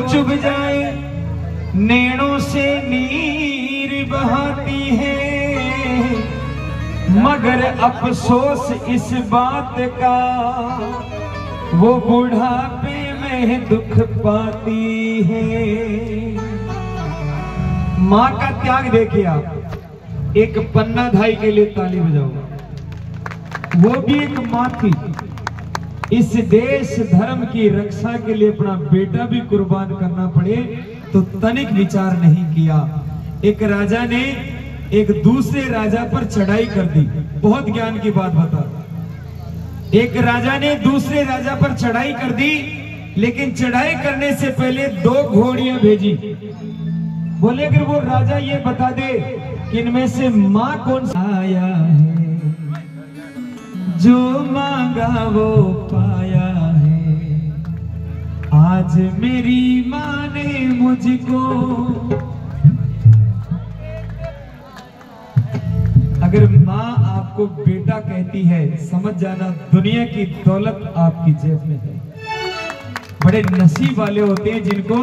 चुभ जाए नैनों से नीर बहाती है, मगर अफसोस इस बात का वो बुढ़ापे में दुख पाती है। माँ का त्याग देखिए आप। एक पन्ना धाई के लिए ताली बजाओ। वो भी एक माँ थी, इस देश धर्म की रक्षा के लिए अपना बेटा भी कुर्बान करना पड़े तो तनिक विचार नहीं किया। एक राजा ने एक दूसरे राजा पर चढ़ाई कर दी। बहुत ज्ञान की बात बता। एक राजा ने दूसरे राजा पर चढ़ाई कर दी, लेकिन चढ़ाई करने से पहले 2 घोड़ियां भेजी। बोले अगर वो राजा ये बता दे कि इनमें से मां कौन सा आया है, जो मांगा वो पाया है। आज मेरी मां ने मुझको, अगर माँ आपको बेटा कहती है समझ जाना दुनिया की दौलत आपकी जेब में है। बड़े नसीब वाले होते हैं जिनको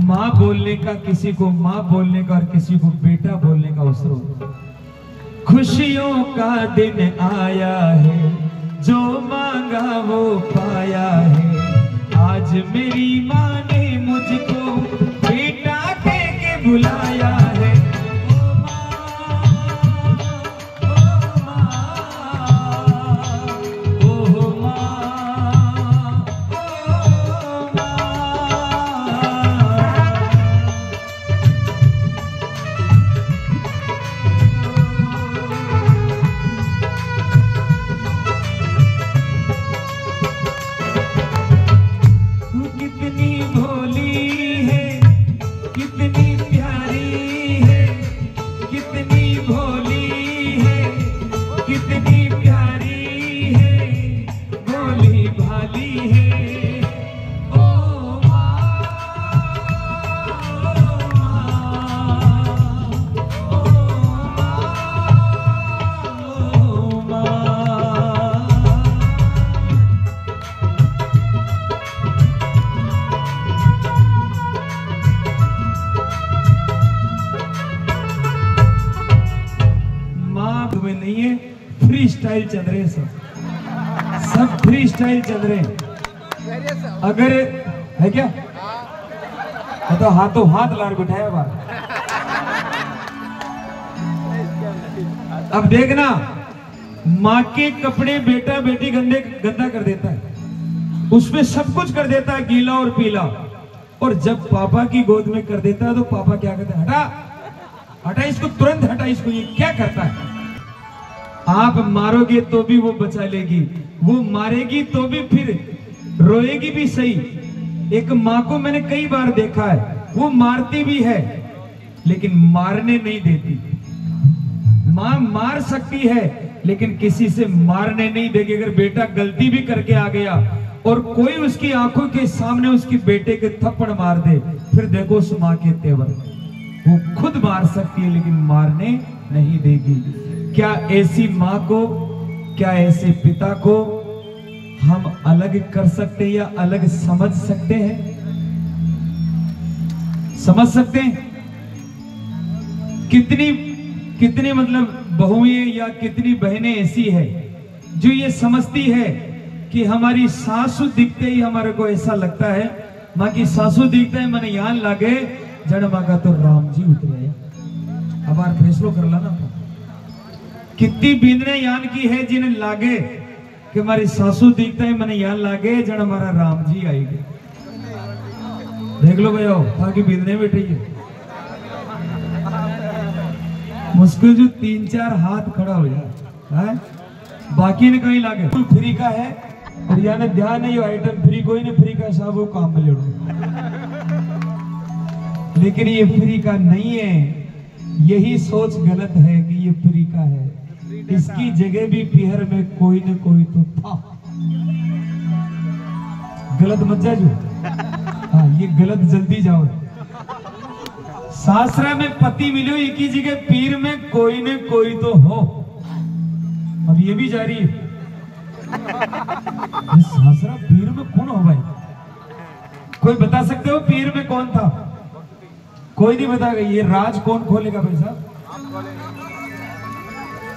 माँ बोलने का, किसी को माँ बोलने का और किसी को बेटा बोलने का अवसर होता है। खुशियों का दिन आया है, जो मांगा वो पाया है। आज मेरी माँ ने मुझको बेटा कह के बुलाया है। नहीं है, फ्री स्टाइल चल रहे सब फ्री स्टाइल चल रहे हैं। अगर है क्या तो हाथों हाथ लार बिठाया बार। अब देखना, माँ के कपड़े बेटा बेटी गंदा कर देता है, उसमें सब कुछ कर देता है गीला और पीला, और जब पापा की गोद में कर देता है तो पापा क्या कहते हैं, हटा हटा इसको, तुरंत हटा इसको। ये क्या करता है? आप मारोगे तो भी वो बचा लेगी, वो मारेगी तो भी फिर रोएगी भी सही। एक माँ को मैंने कई बार देखा है, वो मारती भी है लेकिन मारने नहीं देती। माँ मार सकती है लेकिन किसी से मारने नहीं देगी। अगर बेटा गलती भी करके आ गया और कोई उसकी आंखों के सामने उसकी बेटे के थप्पड़ मार दे, फिर देखो उस माँ के तेवर, वो खुद मार सकती है लेकिन मारने नहीं देगी। क्या ऐसी माँ को, क्या ऐसे पिता को हम अलग कर सकते हैं या अलग समझ सकते हैं? समझ सकते हैं? कितनी मतलब बहुएं या कितनी बहनें ऐसी है जो ये समझती है कि हमारी सासू दिखते ही हमारे को ऐसा लगता है, माँ की सासू दिखता है मैंने यान लागे जड़ मांगा तो राम जी उतरे। अब आप फैसलो कर ला ना। कितनी बींदने यान की है जिन्हें लागे कि हमारी सासू दिखता है मैंने यान लागे जड़ हमारा राम जी आएंगे। देख लो भैया ताकि बींदने बैठी है, मुश्किल जो 3-4 हाथ खड़ा हो जाए, बाकी ने कहीं लागे। तो फ्री का है और यानी ध्यान नहीं, आइटम फ्री कोई नहीं, फ्री का सब वो काम में ले लो। लेकिन ये फ्री का नहीं है, यही सोच गलत है कि ये फ्री का है। इसकी जगह भी पीहर में कोई न कोई तो था। गलत मत जाओ, हाँ ये गलत जल्दी जाओ। सासरा में पति मिलो, एक ही जगह पीर में कोई न कोई तो हो। अब ये भी जारी है, सासरा पीर में कौन हो भाई? कोई बता सकते हो पीर में कौन था? कोई नहीं बताएगा। ये राज कौन खोलेगा भाई साहब?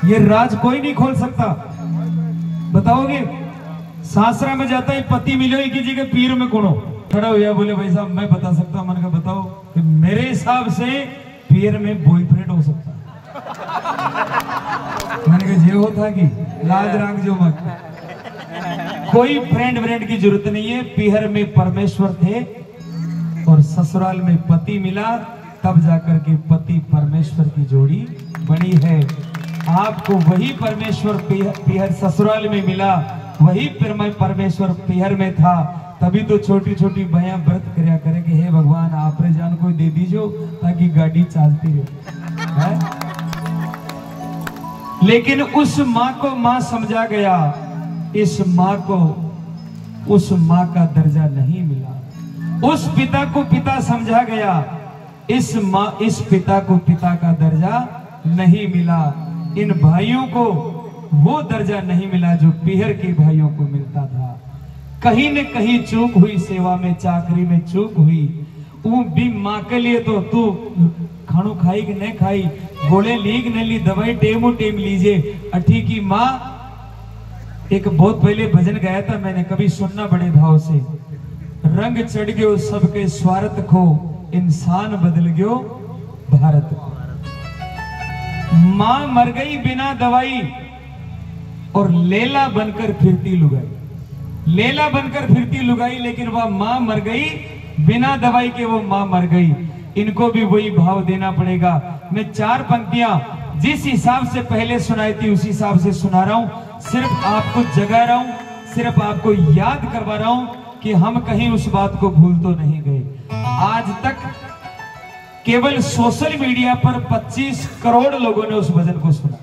ये राज कोई नहीं खोल सकता। बताओगे? सासरा में जाता है पति मिलो ही कीजिएगा, पीर में कौन हो? खड़ा हुआ बोले भाई साहब मैं बता सकता हूं। मैंने कहा बताओ। कि मेरे हिसाब से पीर में बॉयफ्रेंड हो सकता है। मैंने कहा ये होता कि लाज राग जो मत, कोई फ्रेंड व्रेंड की जरूरत नहीं है। पीहर में परमेश्वर थे और ससुराल में पति मिला, तब जाकर के पति परमेश्वर की जोड़ी बनी है। आपको वही परमेश्वर पीहर ससुराल में मिला, वही परमेश्वर पीहर में था। तभी तो छोटी छोटी भैया व्रत करया करे कि हे भगवान आप रे जान कोई दे दीजो ताकि गाड़ी चलती रहे। लेकिन उस माँ को माँ समझा गया, इस माँ को उस माँ का दर्जा नहीं मिला। उस पिता को पिता समझा गया, इस पिता को पिता का दर्जा नहीं मिला। इन भाइयों को वो दर्जा नहीं मिला जो पीहर के भाइयों को मिलता था। कहीं न कहीं चूक हुई, सेवा में चाकरी में चूक हुई। वो भी माँ के लिए तो तू खानू खाई कि नहीं खाई, गोले ली कि नहीं ली, दवाई टेमो टेम लीजिए अठी की माँ। एक बहुत पहले भजन गाया था मैंने, कभी सुनना बड़े भाव से। रंग चढ़ गयो सबके स्वार्थ को, इंसान बदल गयो भारत को। मां मर गई बिना दवाई और लेला बनकर फिरती लुगाई। लेला बनकर फिरती लुगाई, लेकिन वह मां मर गई बिना दवाई के, वो मां मर गई। इनको भी वही भाव देना पड़ेगा। मैं 4 पंक्तियां जिस हिसाब से पहले सुनाई थी उसी हिसाब से सुना रहा हूं। सिर्फ आपको जगा रहा हूं, सिर्फ आपको याद करवा रहा हूं कि हम कहीं उस बात को भूल तो नहीं गए। आज तक केवल सोशल मीडिया पर 25 करोड़ लोगों ने उस भजन को सुना।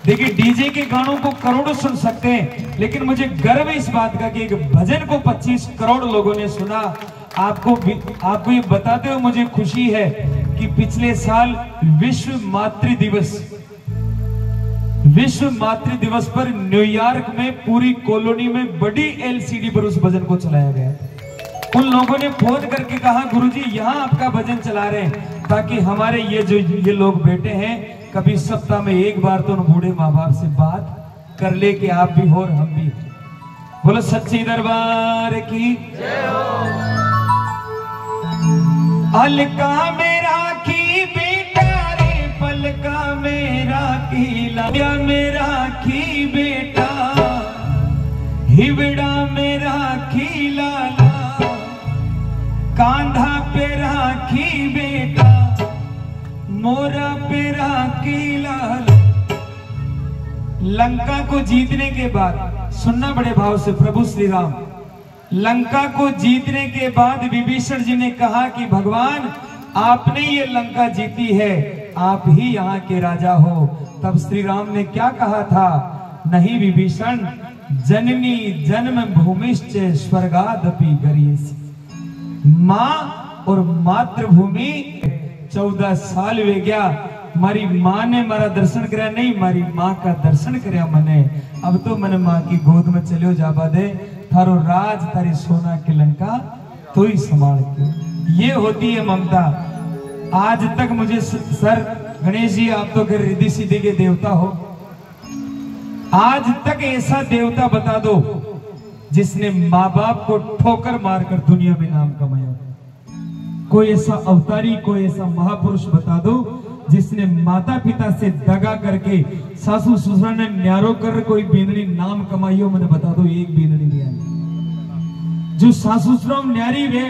देखिए डीजे के गानों को करोड़ों सुन सकते हैं, लेकिन मुझे गर्व है इस बात का कि एक भजन को 25 करोड़ लोगों ने सुना। आपको ये बताते हुए मुझे खुशी है कि पिछले साल विश्व मातृ दिवस पर न्यूयॉर्क में पूरी कॉलोनी में बड़ी LCD पर उस भजन को चलाया गया। उन लोगों ने फोन करके कहा गुरुजी यहाँ आपका भजन चला रहे हैं, ताकि हमारे ये लोग बेटे हैं कभी सप्ताह में एक बार तो उन बूढ़े माँ बाप से बात कर ले कि आप भी हो और हम भी। बोलो सच्ची दरबार की जय हो। अलका मेरा की बेटा रे, पलका मेरा की लाया मेरा की बेटा, हिवड़ा मेरा की लाला, कांधा पे राखी बेटा, मोरा पे राखी लाला। लंका को जीतने के बाद, सुनना बड़े भाव से, प्रभु श्री राम लंका को जीतने के बाद विभीषण जी ने कहा कि भगवान आपने ये लंका जीती है, आप ही यहाँ के राजा हो। तब श्री राम ने क्या कहा था? नहीं विभीषण, जननी जन्म भूमिश्च स्वर्गादपि गरीयसी। मां और मातृभूमि 14 साल वे गया, मारी मां ने मारा दर्शन कराया नहीं, मारी मां का दर्शन कराया मने। अब तो मैंने मां की गोद में चलो जाबा दे, थारो राज थारी सोना की लंका तो ही संभाल के। ये होती है ममता। आज तक मुझे सर गणेश जी आप तो घर रिद्धि सिद्धि के देवता हो, आज तक ऐसा देवता बता दो जिसने माँ बाप को ठोकर मारकर दुनिया में नाम कमाया। कोई ऐसा अवतारी, कोई ऐसा महापुरुष बता दो जिसने माता पिता से दगा करके सासू ससुर ने न्यारो कर कोई बेनरी नाम कमाई हो। मैंने बता दो एक बेनरी नहीं आई। जो सासू ससुर न्यारी वे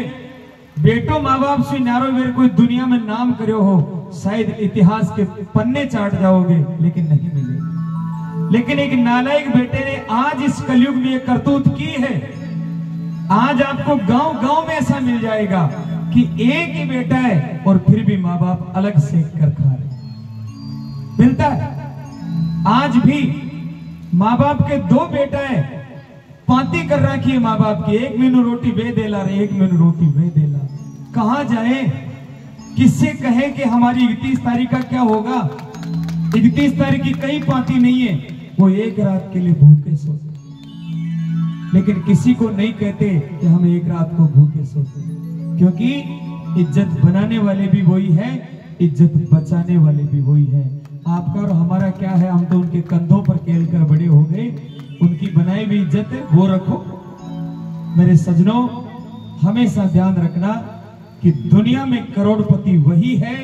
बेटो माँ बाप से न्यारो वे कोई दुनिया में नाम करो हो, शायद इतिहास के पन्ने चाट जाओगे, लेकिन नहीं मिले। लेकिन एक नालायक बेटे ने आज इस कलयुग में एक करतूत की है। आज आपको गांव गांव में ऐसा मिल जाएगा कि एक ही बेटा है और फिर भी माँ बाप अलग सेक कर खा रहे। मिलता है आज भी। माँ बाप के 2 बेटा है, पांती कर रखी है माँ बाप की, एक मीनू रोटी वे देला रे, एक मीनू रोटी वे देला। कहां जाए, किससे कहे कि हमारी 31 तारीख का क्या होगा? 31 तारीख की कई पांती नहीं है, वो एक रात के लिए भूखे सो। लेकिन किसी को नहीं कहते कि हम एक रात को भूखे सोते, क्योंकि इज्जत बनाने वाले भी वही है, इज्जत बचाने वाले भी वही है। आपका और हमारा क्या है, हम तो उनके कंधों पर खेल कर बड़े हो गए। उनकी बनाई हुई इज्जत वो रखो। मेरे सजनों, हमेशा ध्यान रखना कि दुनिया में करोड़पति वही है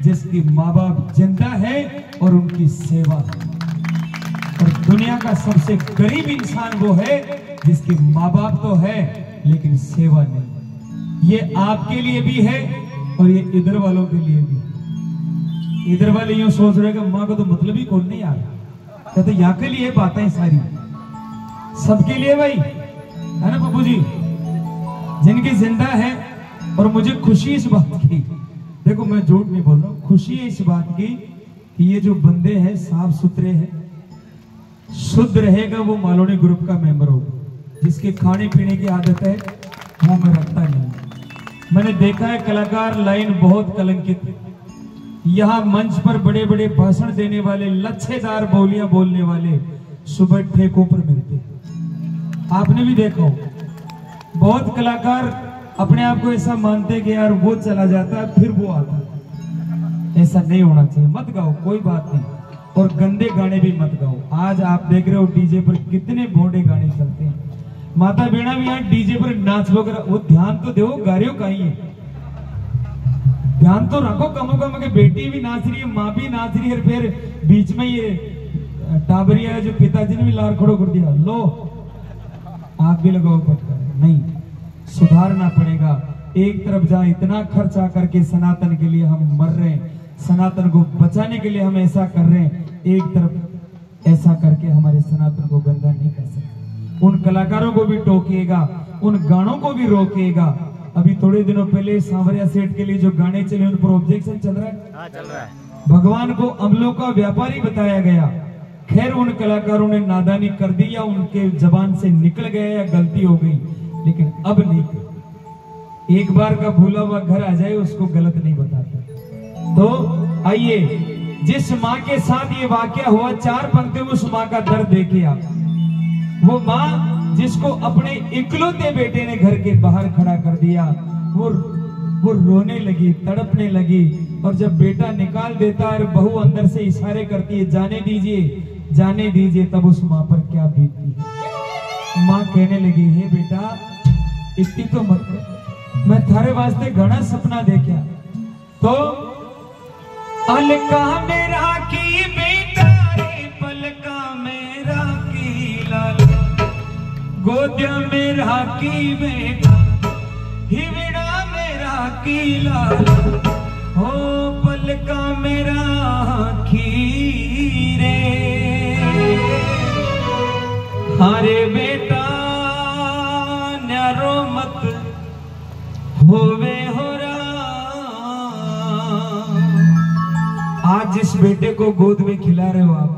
जिसके माँ बाप जिंदा है और उनकी सेवा, और दुनिया का सबसे गरीब इंसान वो है जिसके माँ बाप तो है लेकिन सेवा नहीं। ये आपके लिए भी है और ये इधर वालों के लिए भी। इधर वाले यूं सोच रहे कि माँ को तो मतलब ही कौन नहीं आ रहा, कहते यहाँ के लिए बातें सारी सबके लिए भाई, है ना पप्पू जी, जिनकी जिंदा है। और मुझे खुशी इस बात की, देखो मैं झूठ नहीं बोल रहा हूँ, खुशी है इस बात की कि ये जो बंदे हैं साफ सुथरे हैं, शुद्ध रहेगा वो मालोनी ग्रुप का मेंबर होगा। जिसके खाने पीने की आदत है वो मैं रखता नहीं। मैंने देखा है कलाकार लाइन बहुत कलंकित, यहाँ मंच पर बड़े बड़े भाषण देने वाले, लच्छेदार बोलियां बोलने वाले सुबह ठेकों पर मिलते। आपने भी देखा हो, बहुत कलाकार अपने आप को ऐसा मानते कि यार वो चला जाता है फिर वो आता है। ऐसा नहीं होना चाहिए। मत गाओ, कोई बात नहीं, और गंदे गाने भी मत गाओ। आज आप देख रहे हो डीजे पर कितने भोंडे गाने चलते हैं। माता बीणा भी यहाँ डीजे पर नाच वगैरह, वो ध्यान तो दो, गारियों का ही है, ध्यान तो रखो। कमो कम के बेटी भी नाच रही है, माँ भी नाच रही है, फिर बीच में ये टाबरिया जो पिताजी ने भी लार खड़ो कर दिया, लो आप भी लगाओ पटका। नहीं, सुधारना पड़ेगा। एक तरफ जहाँ इतना खर्चा करके सनातन के लिए हम मर रहे हैं, सनातन को बचाने के लिए हम ऐसा कर रहे हैं, एक तरफ ऐसा करके हमारे सनातन को गंदा नहीं कर सकते। उन कलाकारों को भी टोकिएगा, उन गानों को भी रोकिएगा। अभी थोड़े दिनों पहले सांवरिया सेठ के लिए जो गाने चले उन पर ऑब्जेक्शन चल रहा है। हाँ, चल रहा है। भगवान को अमलों का व्यापारी बताया गया। खैर उन कलाकारों ने नादानी कर दी या उनके जबान से निकल गया या गलती हो गई, लेकिन अब नहीं। एक बार का भूला हुआ घर आ जाए उसको गलत नहीं बताता। तो आइए, जिस माँ के साथ ये वाकया हुआ, 4 पंक्तियों में उस माँ का दर्द देखिए आप। वो माँ जिसको अपने इकलौते बेटे ने घर के बाहर खड़ा कर दिया, वो रोने लगी, तड़पने लगी। और जब बेटा निकाल देता है, बहू अंदर से इशारे करती है जाने दीजिए जाने दीजिए, तब उस माँ पर क्या बीतती है। माँ कहने लगी, हे बेटा इतनी तो मत कर, मैं थारे वास्ते घना सपना देखा। तो अलका मेरा की बेटा रे, पलका मेरा की लाला, गोदिया मेरा की बेटा, हिवड़ा मेरा की लाला, हो पलका मेरा खीरे, हारे बेटा न्यारो मत होवे हो रहा। आज जिस बेटे को गोद में खिला रहे हो आप,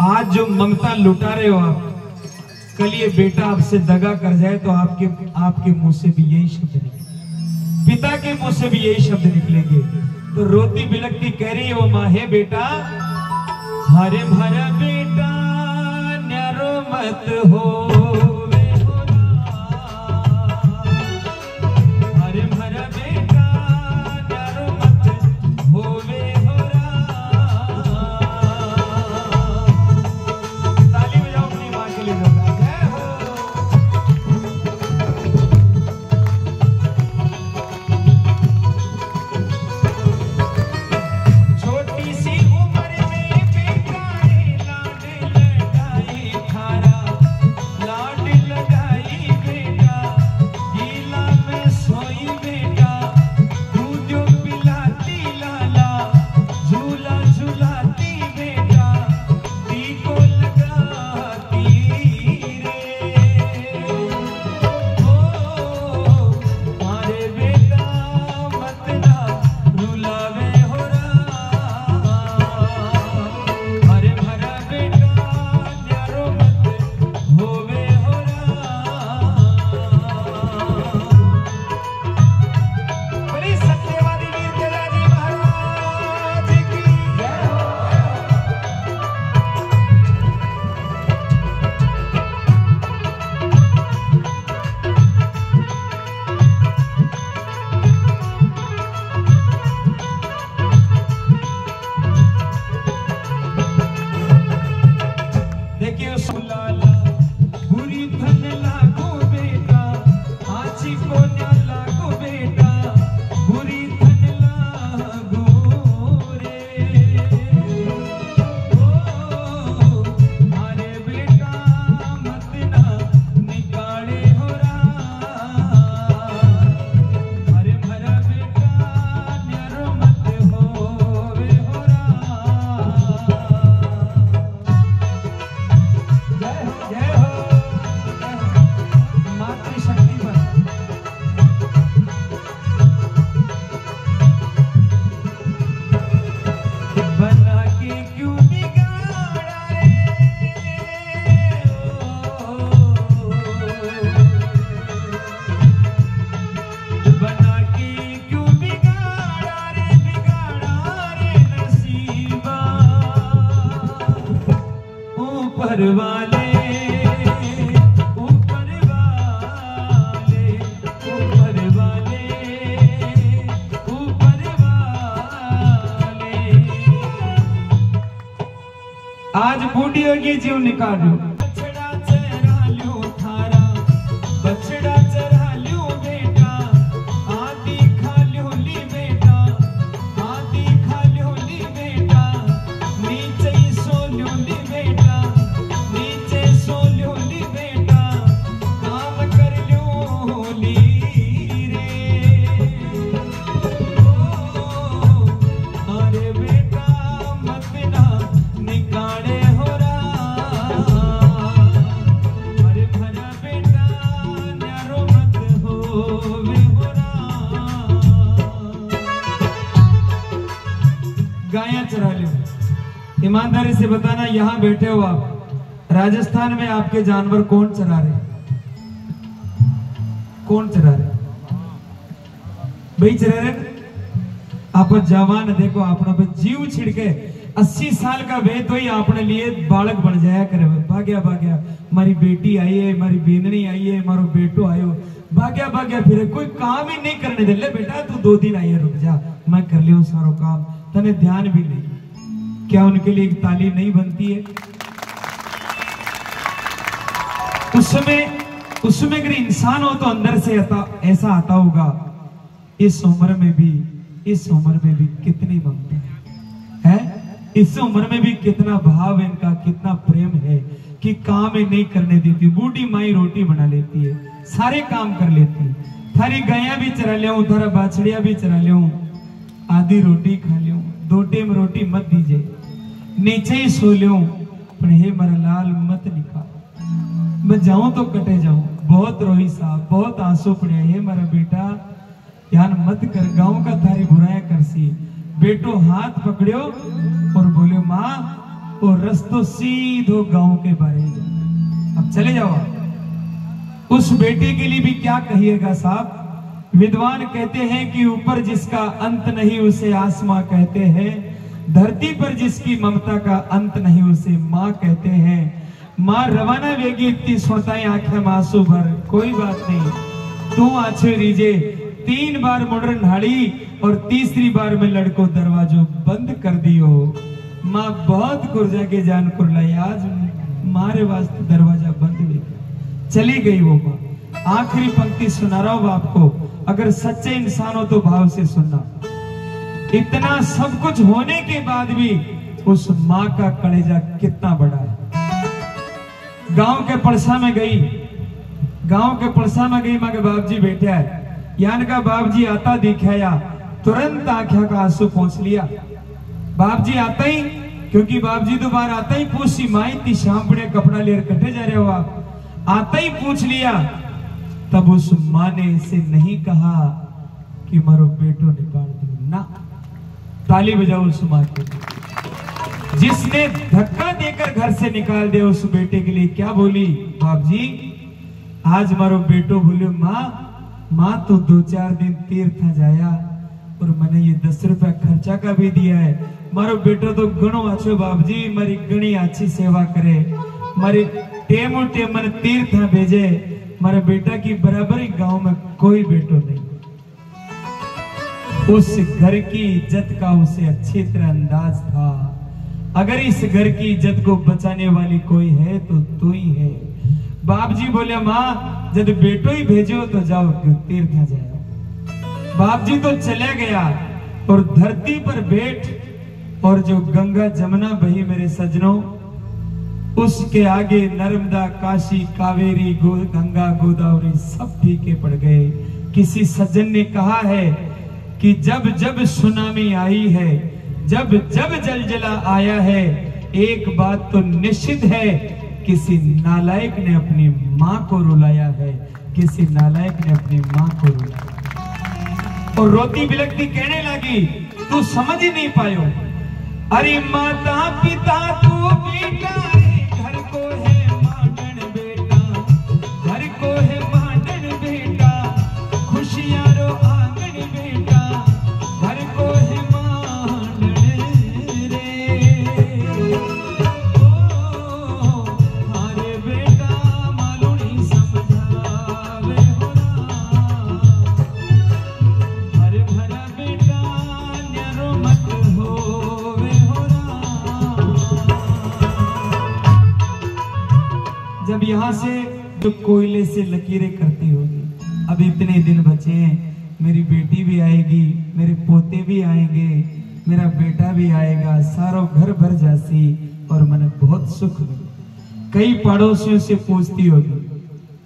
आज जो ममता लुटा रहे हो आप, कल ये बेटा आपसे दगा कर जाए तो आपके मुंह से भी यही शब्द निकलेंगे, पिता के मुंह से भी यही शब्द निकलेंगे। तो रोती बिलकती कह रही है वो माँ, हे बेटा हरे भरा बेटा न्यारो मत हो, हरे भरा बेटा न्यारो मत होवे हो रहा। ताली बजाओ अपनी माँ के लिए। लाड ऊपर वाले ऊपर वाले ऊपर वाले ऊपर वाले। आज बूढ़ी होगी जीव निकालो, बछड़ा चरा ल्यो थारा, बछड़ा चरा ल्यो बेटा, आदि खा ल्यो ली बेटा, आदि खा ल्यो ली बेटा, नीचे सो ल्यो ली बेटा, नीचे सो ल्यो ली बेटा, काम कर ल्यो ली रे। ओ अरे बेटा मत ना निकाले हो रहा, अरे भरा बेटा न्यारो मत हो वे हो रहा। गायां चरा लो। ईमानदारी से बताना, यहाँ बैठे हो आप, राजस्थान में आपके जानवर कौन चरा रहे? कौन चरा रहे? भाई चरा रहे। आप जवान देखो, आपने पे जीव छिड़के 80 साल का वे तो ही आपने लिए बालक बन जाया करे। भाग्या भाग्या मारी बेटी आई है, मारी बेननी आई है, मारो बेटो आयो, भाग्या भाग्या फिर कोई काम ही नहीं करने दे। ले बेटा तू 2 दिन आई है, रुक जा, मैं कर लिया सारो काम, तने ध्यान भी नहीं। क्या उनके लिए एक ताली नहीं बनती है? उसमें अगर इंसान हो तो अंदर से ऐसा आता होगा, इस उम्र में भी कितनी ममता है, इस उम्र में भी कितना भाव इनका, कितना प्रेम है कि काम ही नहीं करने देती। बूढ़ी माई रोटी बना लेती है, सारे काम कर लेती है, थारी गाया भी चरा ले, थारा बाछड़िया भी चरा ले, आधी रोटी खा लो, 2 टाइम रोटी मत दीजिए, नीचे ही सो लो, पर हे मेरा लाल मत निकाल, मैं जाऊं तो कटे जाऊं। बहुत रोही साहब, बहुत आंसू पड़े, हे मेरा बेटा यान मत कर, गांव का थारी बुराया करसी। बेटो हाथ पकड़ो और बोले माँ वो रस्तो सीधो गांव के बारे, अब चले जाओ। उस बेटे के लिए भी क्या कहिएगा साहब? विद्वान कहते हैं कि ऊपर जिसका अंत नहीं उसे आसमां कहते हैं, धरती पर जिसकी ममता का अंत नहीं उसे माँ कहते हैं। माँ रवाना वेगी इतनी सोताई आंखें मासूम भर, कोई बात नहीं तू आछे रीजे, 3 बार मुड़र नाड़ी और तीसरी बार में लड़को दरवाजो बंद कर दियो। माँ बहुत कुर्जा के जान कुरलाई, आज मारे वास्ते दरवाजा बंद नहीं, चली गई वो माँ। आखिरी पंक्ति सुना रहा हूं आपको, अगर सच्चे इंसान हो तो भाव से सुनना। इतना सब कुछ होने के बाद भी उस माँ का कलेजा कितना बड़ा है। गांव के पड़सा में गई, माँ के बाप जी बैठा है, यान का बाप जी आता दिखाया, तुरंत आंखों का आंसू पहुंच लिया। बाप जी आता ही, क्योंकि बाप जी तो बाहर आता ही पूछी, माई इतनी शाम पड़े कपड़ा लेकर कटे जा रहे हो आप? आता ही पूछ लिया। तब उस माँ ने इसे नहीं कहा कि मारो बेटो निकाल दो, ना, ताली बजाओ उस माँ के लिए जिसने धक्का देकर घर से निकाल दिया। उस बेटे के लिए क्या बोली? बाप जी आज मारो बेटो बोलियो माँ तो 2-4 दिन तीर्थ जाया और मैंने ये 10 रुपया खर्चा का भी दिया है। मारो बेटो तो घणो अच्छो बाप जी, मारी घणी अच्छी सेवा करे, मारी टेम मन तीर्थ भेजे, मारे बेटा की बराबरी गांव में कोई बेटो नहीं। उस घर की इज्जत का उसे अच्छी तरह अंदाज था। अगर इस घर की इज्जत को बचाने वाली कोई है तो तू ही है। बाप जी बोले माँ जब बेटो ही भेजो तो जाओ तीर्थ जाओ। बाप जी तो चले गया और धरती पर बैठ और जो गंगा जमुना बही मेरे सजनों, उसके आगे नर्मदा काशी कावेरी गंगा गोदावरी सब फीके पड़ गए। किसी सज्जन ने कहा है कि जब जब सुनामी आई है, जब जब जलजला आया है, एक बात तो निश्चित है, किसी नालायक ने अपनी माँ को रुलाया है, किसी नालायक ने अपनी माँ को रुलाया। और रोती बिलखती कहने लगी तू समझ ही नहीं पायो, अरे माता पिता तू बेटा घर को है मांडन बेटा, घर को है मांडन बेटा, खुशियां रो आंगन बेटा, घर को है मांडन रे। ओ यहाँ से जो कोयले से लकीरें करती होगी, अब इतने दिन बचे हैं, मेरी बेटी भी आएगी, मेरे पोते भी आएंगे, मेरा बेटा भी आएगा, सारो घर भर जासी और मैंने बहुत सुख मिले। कई पड़ोसियों से पूछती होगी,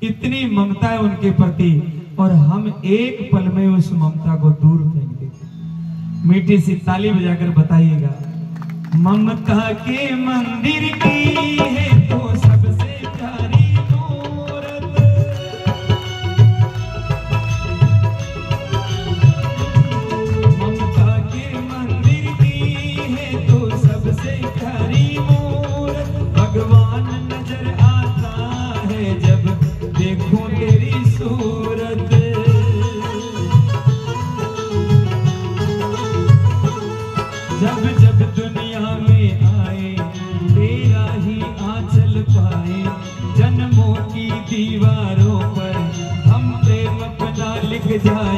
इतनी ममता है उनके प्रति और हम एक पल में उस ममता को दूर फेंक देते। मीठी सी ताली बजाकर बताइएगा। ममता के मंदिर की है तो सबसे प्यारी मूरत, ममता के मंदिर की है तो सबसे प्यारी मूरत, भगवान नजर आता है जब देखूं तेरी सूरत। जब जब दुनिया में आए तेरा ही आंचल पाए, जन्मों की दीवारों पर हम प्रेम अपना लिख जाए।